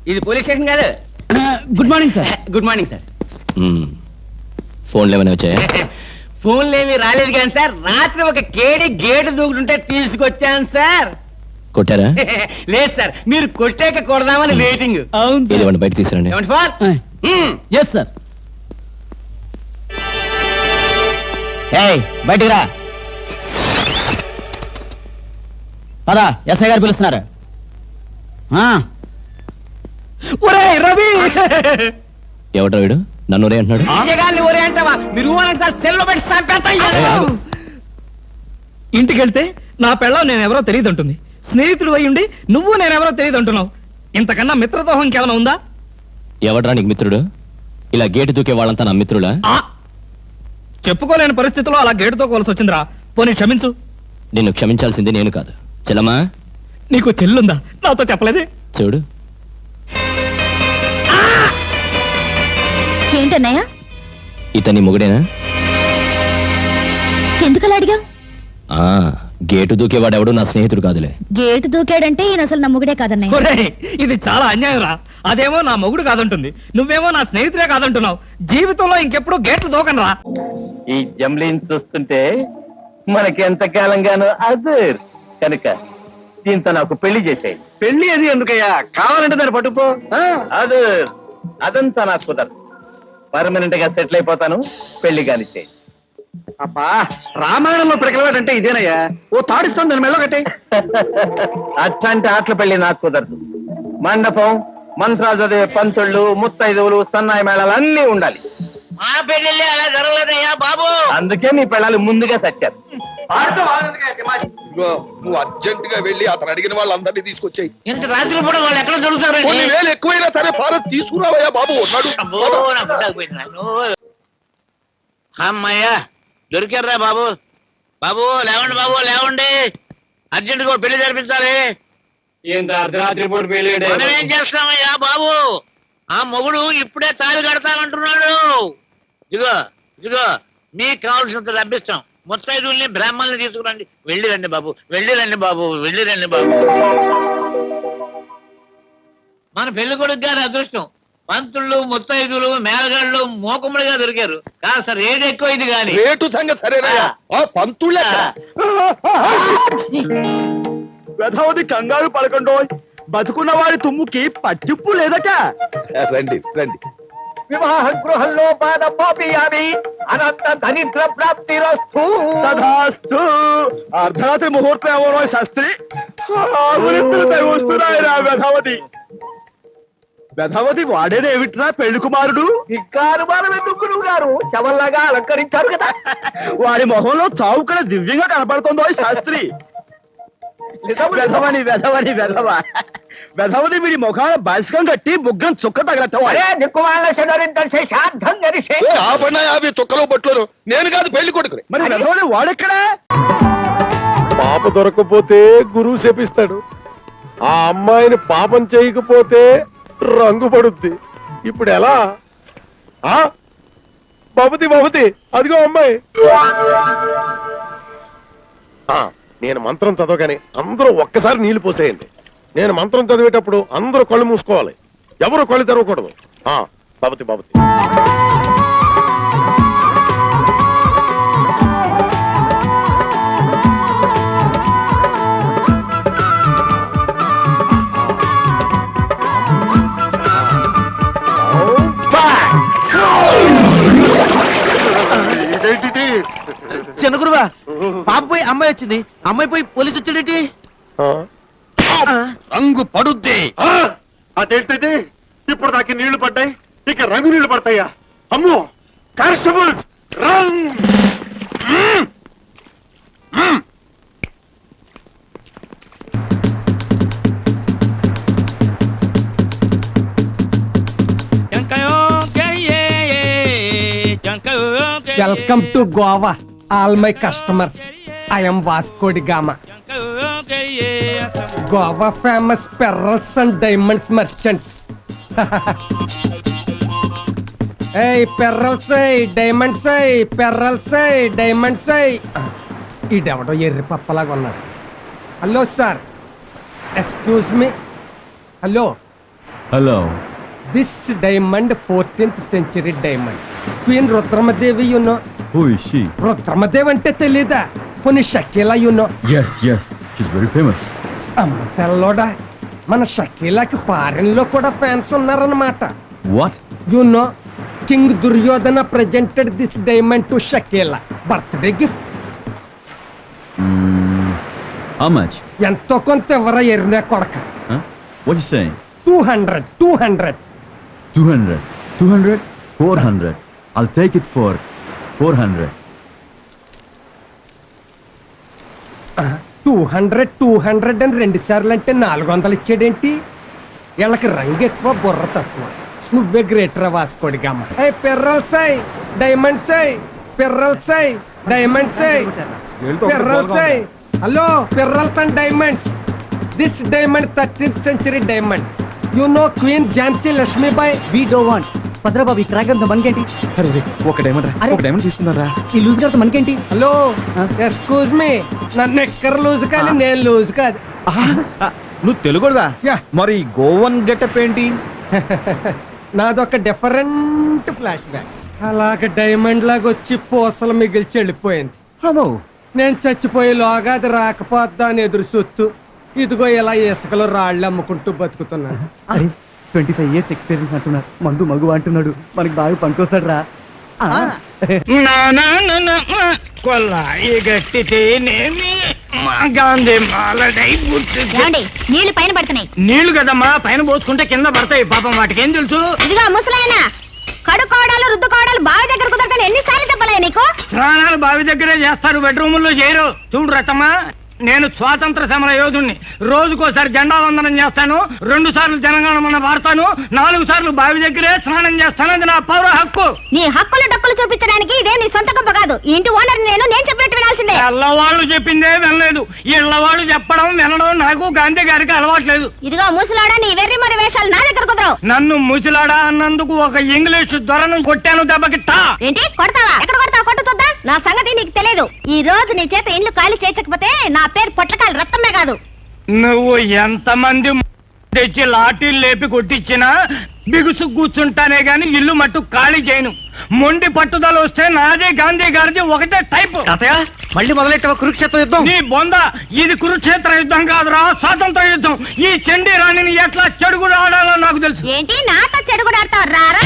ఇది police station కాదు. Good morning sir. Good morning sir. ఫోన్లు ఏమైనా వచ్చాయా? ఫోన్లు ఏమీ రాలేదు కానీ సార్, రాత్రి ఒక కేడి గేటు దూకుంటుంటే తీసుకొచ్చాను సార్. కొట్టారా? లేదు సార్, మీరు కొట్టాక కొడదామని వెయిటింగ్. అవును ఏదేమన్నా బయట తీసుకురండి. ఏమండి ఫోన్? Yes sir. బయటికి రా. పదా, ఎస్ఐ గారు పిలుస్తున్నారు. ఒరేయ్ రవి, ఎవడ్రా వీడు? నన్ను ఒరే అంటున్నాడు. విజయగాన్ని ఒరే అంటావా? మీరు ఊరంటే సార్ సెల్లో పెట్టి చంపేస్తా. ఇంటికి వెళ్తే నా పెళ్ళం నేనెవరో తెలియదు అంటుంది. స్నేహితుడు అయ్యుండి నువ్వు నేనెవరో తెలియదు అంటున్నావు. ఇంతకన్నా మిత్రదోహం ఇంకేమైనా ఉందా? ఎవడ్రా నీకు మిత్రుడు? ఇలా గేటు దూకే వాళ్ళంతా నా మిత్రులా? చెప్పుకోలేని పరిస్థితిలో అలా గేటుతో కోల్సి వచ్చిందిరా. పోనీ క్షమించు. నిన్ను క్షమించాల్సింది నేను కాదు. చెల్లమ్మా, నీకు చెల్లుందా? నాతో చెప్పలేదే. చూడు, ఏంటన్నయ్య? ఇతని మొగుడేనా? ఎందుకలా అడిగా? గేటు దూకేవాడెవడు నా స్నేహితుడు కాదులే. గేటు దూకాడంటే ఈయన అసలు నమ్ముగుడే కాదన్నయ్య. ఒరేయ్, ఇది చాలా అన్యాయం రా. అదేమో నా మొగుడు కాదంటుంది, నువ్వేమో నా స్నేహితుడే కాదంటున్నావు. జీవితంలో ఇంకెప్పుడు గేట్లు దూకను రా. ఈ జమ్లీని చూస్తుంటే మనకి ఎంతకాలంగానో అదర్ కనుక దీంతో నాకు పెళ్లి చేసేయి. పెళ్లి అది ఎందుకయ్యా? కావాలంటే దాన్ని పట్టుకో. అదర్ అదంతా నాకు కుదరదు. పర్మనెంట్ గా సెటిల్ అయిపోతాను. పెళ్లి కానిచ్చే. అబ్బా, రామాయణంలో పిడకలవాడంటే ఇదేనయ్యా. ఓ తాడిస్తాను దాని మెళ్ళ కట్టే. అట్లాంటి ఆటల పెళ్లి నాకు కుదరదు. మండపం, మంత్రాలు చదివే పంతుళ్ళు, ముత్తైదువులు, సన్నాయి మేళాలు అన్నీ ఉండాలి. మా పెళ్లి అలా జరగలేదయ్యా బాబు. అందుకే నీ పిల్లలు ముందుగా చచ్చారు. నువ్వు అర్జెంట్ గా వెళ్ళి అతను అడిగిన వాళ్ళందరినీ తీసుకొచ్చాయి. ఇంత రాత్రి పూట వాళ్ళు ఎక్కడ దొరుకుతారండి? కొన్ని వేలు ఎక్కువైనా సరే ఫారెస్ట్ తీసుకురావయ్యా బాబు. అమ్మయ్యా, దొరికారా బాబు. బాబు లేవండి, బాబు లేవండి. అర్జెంట్ గా పెళ్లి జరిపించాలి. అర్ధరాత్రి పూట పెళ్లి మనం ఏం చేస్తామయ్యా బాబు? ఆ మొగుడు ఇప్పుడే తాళి కడతానంటున్నాడు. ఇదిగో ఇదిగో, మీకు కావాల్సినంత డబ్బిస్తాం. ముత్తైదుల్ని బ్రాహ్మణుల్ని తీసుకురండి. వెళ్ళిరండి బాబు, వెళ్ళిరండి బాబు, వెళ్ళిరండి బాబు. మన పెళ్లి కొడుకు గారి అదృష్టం. పంతుళ్ళు, ముత్తైదులు, మేళగాళ్ళు మోకములుగా దొరికారు. కాదు సార్, ఏది ఎక్కువ ఇది గాని. రేటు సంగతి సరేనయ్యా. పంతుళ్ళ వెధవది కంగారు పడకండో. బతుకున్న వాడి తుమ్ముకి పట్టింపు లేదట. రండి రండి. వివాహ గృహంలో బాధ పాపియామి అనంత దరిద్ర ప్రాప్తి తథాస్తు. అర్ధరాత్రి ముహూర్తం ఎవరో శాస్త్రి వస్తున్నాయిరా. వెధవది వెధవది వాడేదేమిట్రా పెళ్లి కుమారుడు? గారు శవల్లాగా అలంకరించారు కదా. వాడి మొహంలో చావు కూడా దివ్యంగా కనపడుతుందో శాస్త్రి. వెధవని వెధవని వెధవ వెధవది వీడి ముఖాన బాసికం కట్టి బుగ్గం చుక్క తగలటం. చుక్కలో పట్లు నేను కాదు పెళ్లి కొడుకు. మరి వెధవని వాడెక్కడా? పాప దొరకకపోతే గురువు శపిస్తాడు. ఆ అమ్మాయిని పాపం చేయకపోతే రంగు పడుద్ది. ఇప్పుడు ఎలా? బాబుతి బాబుతి, అదిగో అమ్మాయి. నేను మంత్రం చదవగానే అందరూ ఒక్కసారి నీళ్లు పోసేయండి. నేను మంత్రం చదివేటప్పుడు అందరూ కళ్ళు మూసుకోవాలి, ఎవరు కళ్ళు తెరవకూడదు. బాబుతి బాబుతి. చిన్న గురువా, పాప పోయి అమ్మాయి వచ్చింది, అమ్మాయి పోయి పోలీసు వచ్చాడేంటి? రంగు పడుద్ది. అదేంటిది? ఇప్పుడు దాకా నీళ్లు పడ్డాయి, ఇక రంగు నీళ్లు పడతాయా? అమ్మో, constables run! Welcome to Goa all my customers. I'm Vasco da Gama, Goa famous pearls and diamonds merchants. ఏయ్ పెర్రల్స్, డైమండ్స్, పెర్రల్స్, డైమండ్స్. ఈడెవడో ఎర్రి పప్పలాగా ఉన్నాడు. Hello sir, excuse me. Hello, hello this diamond 14th century diamond queen Rudramadevi you know who is she Rudramadevi అంటే తెలీదా కొన్ని Shakeela you know yes she's very famous అమ్మ తెల్లోడా మన షకీలాకి ఫారెన్ లో కూడా ఫ్యాన్స్ ఉన్నారన్నమాట what you know king Duryodhana presented this diamond to Shakeela birthday gift how much ఎంతో కొంత ఎవరా ఎరినా కొడక what you saying 200 200 400 I'll take it for 400 200 అని 2 సార్లు అంటే 400 ఇచ్చాడేంటి వీళ్ళకి రంగు ఎక్కువ బుర్ర తక్కువ నువ్వే గ్రేటర్ వాసుకోడిగమ్మ పెర్రల్ సై డైమండ్ సై పెర్రల్ సై డైమండ్ సై పెర్రల్ సై hello pearls and diamonds this diamond 13th century diamond you know queen Jhansi Lakshmibai we do want Bhadrababu ఈ క్రాక్ అంతా మనకేంటి అరే ఒక డైమండ్ తీసుకున్నారా ఈ లూజ్ గారితో మనకేంటి హలో ఎక్స్క్యూజ్ మీ నన్ను ఎక్కర లూజ్ కానీ నేను లూజ్ కాదు నువ్వు తెలుగుడువా యా. మరి గోవన్ గెటప్ ఏంటి నాదొక డిఫరెంట్ ఫ్లాష్ బ్యాక్ అలాగ డైమండ్ లాగా వచ్చి పూసలు మిగిల్చి వెళ్ళిపోయింది అమ్మో నేను చచ్చిపోయేలోగా అది రాకపోద్దా అని ఎదురు చూస్తూ ఇదిగో ఇలా ఇసుకలో రాళ్ళు అమ్ముకుంటూ బతుకుతున్నాను అరే 25 years ఎక్స్పీరియన్స్ అంటున్నాడు మందు మగు అంటున్నాడు మనకి బాగా పనికొస్తాడు రా కొల్లాయి గట్టితేనేమి మా గాంధీ మాలడై ఏమండి నీళ్లు పైన పడుతున్నాయి నీళ్లు కదమ్మా పైన పోసుకుంటే కింద పడతాయి పాపం వాటికేం తెలుసు ఇదిగో ముసలాయన కడుక్కోవడాలు రుద్దుకోవడాలు బావి దగ్గర కుదరతాను ఎన్నిసార్లు చెప్పలే నీకు స్నానాలు బావి దగ్గరే చేస్తారు బెడ్రూముల్లో చేయరు చూడు రతమ్మా నేను స్వాతంత్ర సమర యోధుణ్ణి రోజుకోసారి జెండా వందనం చేస్తాను 2 సార్లు జనగణమన వాడతాను 4 సార్లు బావి దగ్గరే స్నానం చేస్తాను అది నా పౌర హక్కు నీ హక్కులు డక్కులు చూపించడానికి ఇదే నీ సొంత గొప్ప కాదు ఈ ఇంటి ఓనర్ నేను చెప్పినట్టు వినాల్సిందే ఎల్లవాళ్ళు చెప్పిందే వినలేదు ఇళ్ళవాళ్ళు చెప్పడం వినడం నాకు గాంధీ గారికి అలవాట్లేదు ఇదిగో ముసలాడా నీ వెర్రి మరి వేషాలు నా దగ్గర కుదరవు నన్ను ముసిలాడా అన్నందుకు ఒక ఇంగ్లీష్ దొరను కొట్టాను దెబ్బకిట్టా ఏంటి కొడతావా ఎక్కడ కొడతావా కొట్టు చూద్దాం నా సంగతి నీకు తెలియదు ఈ రోజు నీ చేత ఇల్లు ఖాళీ చేయించకపోతే నా పేరు పొట్లకాయలు రక్తమే కాదు నువ్వు ఎంతమంది తెచ్చి లాఠీలు లేపి కొట్టించినా బిగుసు కూర్చుంటానే గాని ఇల్లు మట్టు ఖాళీ చేయను మొండి పట్టుదల వస్తే నాదే గాంధీ గారిది ఒకటే టైప్ మళ్ళీ మొదలెట్టావా కురుక్షేత్ర యుద్ధం నీ బొంద ఇది కురుక్షేత్ర యుద్ధం కాదురా స్వాతంత్ర యుద్ధం ఈ చండీ రాణిని ఎట్లా చెడుగుడు ఆడాలో నాకు తెలుసు ఏంటి నాతో చెడుగుడాడతావు రారా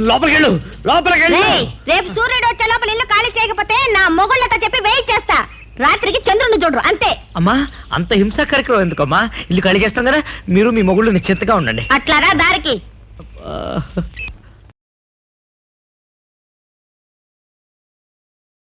లోపలికెళ్ళు లోపలికెళ్ళు రేపు సూర్యుడు వచ్చే లోపల ఇల్లు ఖాళీ చేయకపోతే నా మొగుళ్ళతో చెప్పి వెయిట్ చేస్తా రాత్రికి చంద్రుని చూడరు అంతే అమ్మా అంత హింసా కార్యక్రమం ఎందుకమ్మా ఇల్లు కడిగేస్తాం కదా మీరు మీ మొగుళ్ళు నిశ్చింతగా ఉండండి అట్లారా దారికి